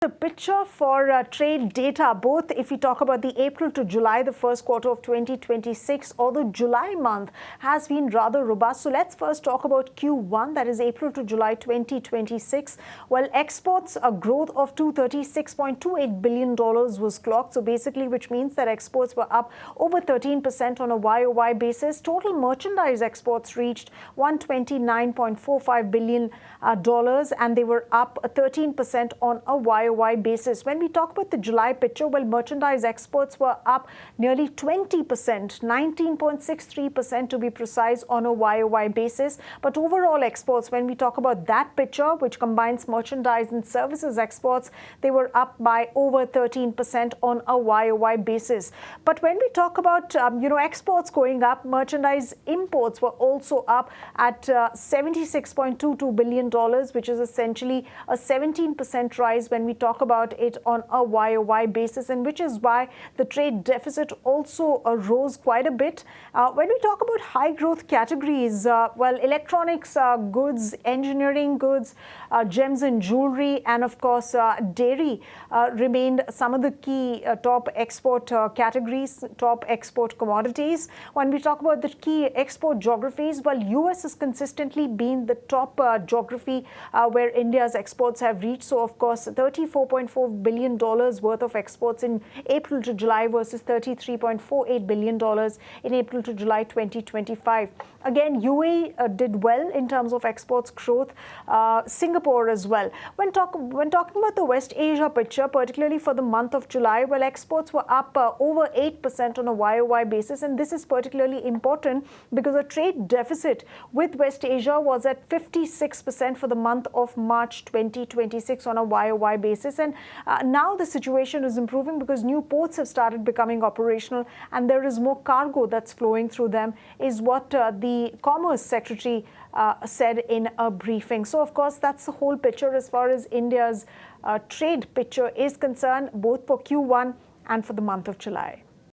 The picture for trade data, both if we talk about the April to July, the first quarter of 2026, or the July month has been rather robust. So let's first talk about Q1, that is April to July 2026. Well, exports, a growth of $236.28 billion was clocked. So basically, which means that exports were up over 13% on a YOY basis. Total merchandise exports reached $129.45 billion, and they were up 13% on a YOY basis. When we talk about the July picture, well, merchandise exports were up nearly 20%, 19.63% to be precise on a YOY basis. But overall exports, when we talk about that picture, which combines merchandise and services exports, they were up by over 13% on a YOY basis. But when we talk about, exports going up, merchandise imports were also up at $76.22 billion, which is essentially a 17% rise when we talk about it on a YOY basis, and which is why the trade deficit also rose quite a bit. When we talk about high growth categories, well, electronics goods, engineering goods, gems and jewelry, and of course dairy remained some of the key top export categories, top export commodities. When we talk about the key export geographies, well, US has consistently been the top geography where India's exports have reached. So of course, $34.4 billion worth of exports in April to July versus $33.48 billion in April to July 2025. Again, UAE did well in terms of exports growth, Singapore as well. When talking about the West Asia picture, particularly for the month of July, well, exports were up over 8% on a YOY basis, and this is particularly important because the trade deficit with West Asia was at 56% for the month of March 2026 on a YOY basis. And now the situation is improving because new ports have started becoming operational and there is more cargo that's flowing through them, is what the Commerce Secretary said in a briefing. So of course, that's the whole picture as far as India's trade picture is concerned, both for Q1 and for the month of July.